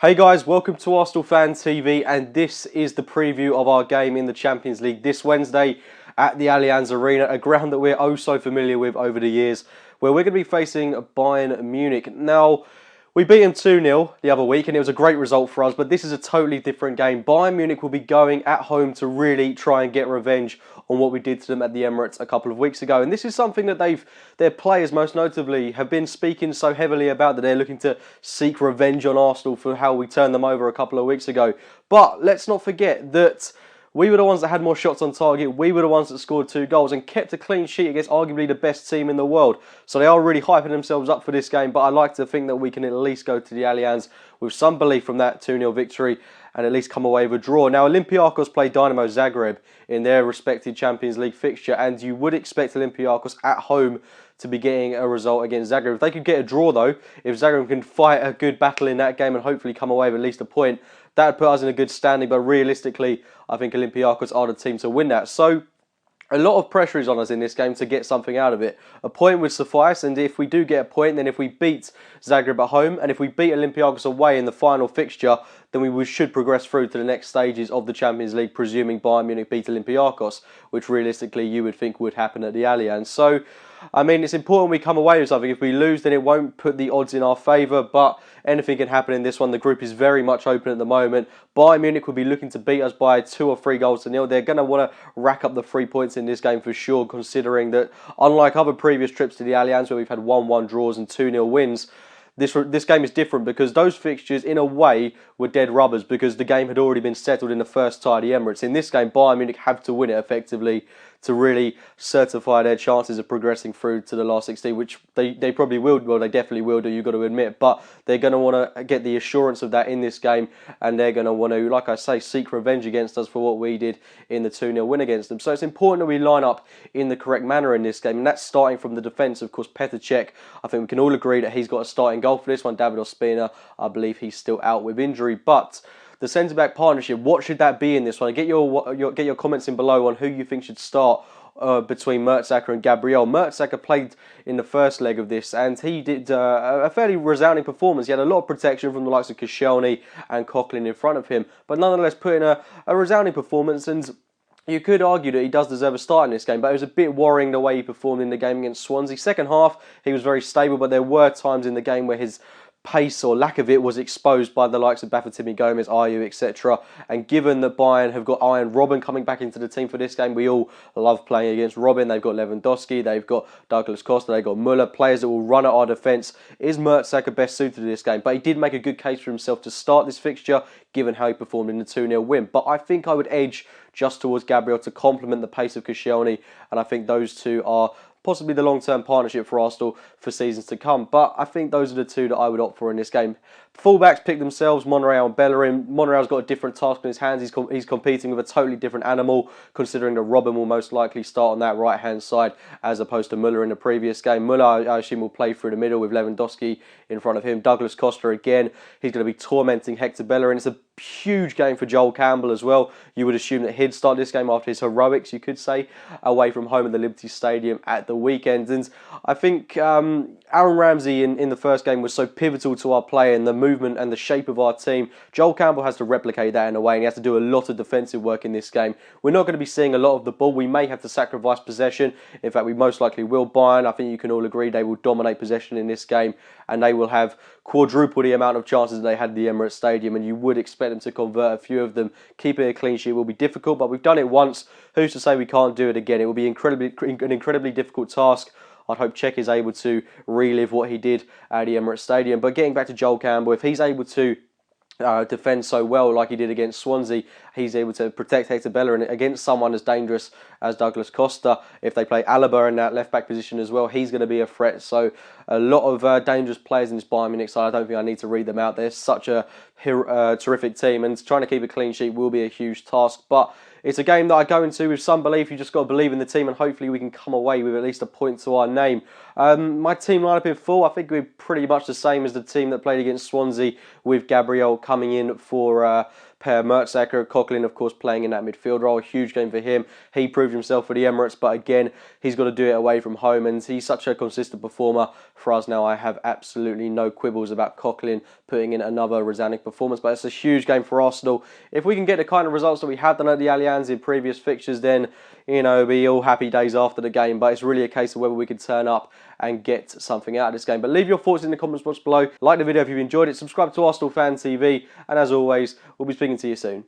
Hey guys, welcome to Arsenal Fan TV, and this is the preview of our game in the Champions League this Wednesday at the Allianz Arena, a ground that we're oh so familiar with over the years, where we're going to be facing Bayern Munich. Now, we beat them 2-0 the other week, and it was a great result for us, but this is a totally different game. Bayern Munich will be going at home to really try and get revenge on what we did to them at the Emirates a couple of weeks ago. And this is something that their players, most notably, have been speaking so heavily about, that they're looking to seek revenge on Arsenal for how we turned them over a couple of weeks ago. But let's not forget that we were the ones that had more shots on target. We were the ones that scored 2 goals and kept a clean sheet against arguably the best team in the world. So they are really hyping themselves up for this game, but I like to think that we can at least go to the Allianz with some belief from that 2-0 victory and at least come away with a draw. Now, Olympiacos play Dynamo Zagreb in their respective Champions League fixture, and you would expect Olympiacos at home to be getting a result against Zagreb. If they could get a draw, though, if Zagreb can fight a good battle in that game and hopefully come away with at least a point, that would put us in a good standing. But realistically, I think Olympiacos are the team to win that. So a lot of pressure is on us in this game to get something out of it. A point would suffice, and if we do get a point, then if we beat Zagreb at home, and if we beat Olympiacos away in the final fixture, then we should progress through to the next stages of the Champions League, presuming Bayern Munich beat Olympiacos, which realistically you would think would happen at the Allianz. So, I mean, it's important we come away with something. If we lose, then it won't put the odds in our favour, but anything can happen in this one. The group is very much open at the moment. Bayern Munich will be looking to beat us by 2 or 3 goals to nil. They're going to want to rack up the 3 points in this game for sure, considering that unlike other previous trips to the Allianz where we've had 1-1 draws and 2-0 wins, this game is different because those fixtures, in a way, were dead rubbers because the game had already been settled in the first tie of the Emirates. In this game, Bayern Munich have to win it effectively to really certify their chances of progressing through to the last 16, which they probably will. Well, they definitely will do, you've got to admit. But they're going to want to get the assurance of that in this game, and they're going to want to, like I say, seek revenge against us for what we did in the 2-0 win against them. So it's important that we line up in the correct manner in this game, and that's starting from the defence. Of course, Petr Cech, I think we can all agree that he's got a starting goal for this one. David Ospina, I believe he's still out with injury, but the centre-back partnership, what should that be in this one? Get your comments in below on who you think should start between Mertesacker and Gabriel. Mertesacker played in the first leg of this, and he did a fairly resounding performance. He had a lot of protection from the likes of Koscielny and Coughlin in front of him, but nonetheless put in a resounding performance, and you could argue that he does deserve a start in this game, but it was a bit worrying the way he performed in the game against Swansea. Second half, he was very stable, but there were times in the game where his pace or lack of it was exposed by the likes of Bafétimbi Gomes, Ayew, etc. And given that Bayern have got Arjen Robben coming back into the team for this game, we all love playing against Robben. They've got Lewandowski, they've got Douglas Costa, they've got Müller, players that will run at our defence. Is Mertesacker best suited to this game? But he did make a good case for himself to start this fixture, given how he performed in the 2-0 win. But I think I would edge just towards Gabriel to complement the pace of Koscielny, and I think those two are possibly the long-term partnership for Arsenal for seasons to come. But I think those are the two that I would opt for in this game. Fullbacks pick themselves, Monreal and Bellerin. Monreal's got a different task in his hands. He's competing with a totally different animal, considering that Robben will most likely start on that right-hand side as opposed to Müller in the previous game. Müller, I assume, will play through the middle with Lewandowski in front of him. Douglas Costa again. He's going to be tormenting Hector Bellerin. It's a huge game for Joel Campbell as well. You would assume that he'd start this game after his heroics, you could say, away from home at the Liberty Stadium at the weekend. And I think Aaron Ramsey in the first game was so pivotal to our play and the movement and the shape of our team. Joel Campbell has to replicate that in a way, and he has to do a lot of defensive work in this game. We're not going to be seeing a lot of the ball. We may have to sacrifice possession. In fact, we most likely will. Bayern, I think you can all agree, they will dominate possession in this game, and they will have quadruple the amount of chances they had at the Emirates Stadium, and you would expect them to convert a few of them. Keeping a clean sheet will be difficult, but we've done it once. Who's to say we can't do it again? It will be an incredibly difficult task. I'd hope Cech is able to relive what he did at the Emirates Stadium. But getting back to Joel Campbell, if he's able to defend so well like he did against Swansea, he's able to protect Hector Bellerin against someone as dangerous as Douglas Costa. If they play Alaba in that left-back position as well, he's going to be a threat. So a lot of dangerous players in this Bayern Munich side. I don't think I need to read them out. They're such a terrific team, and trying to keep a clean sheet will be a huge task. But it's a game that I go into with some belief. You just got to believe in the team, and hopefully we can come away with at least a point to our name. My team lineup in full, I think we're pretty much the same as the team that played against Swansea, with Gabriel coming in for Per Mertesacker, Coquelin, of course, playing in that midfield role. A huge game for him. He proved himself for the Emirates, but again, he's got to do it away from home, and he's such a consistent performer for us now. I have absolutely no quibbles about Coquelin putting in another resounding performance, but it's a huge game for Arsenal. If we can get the kind of results that we have done at the Allianz in previous fixtures, then, you know, be all happy days after the game, but it's really a case of whether we can turn up and get something out of this game. But leave your thoughts in the comments box below. Like the video if you've enjoyed it. Subscribe to Arsenal Fan TV. And as always, we'll be speaking to you soon.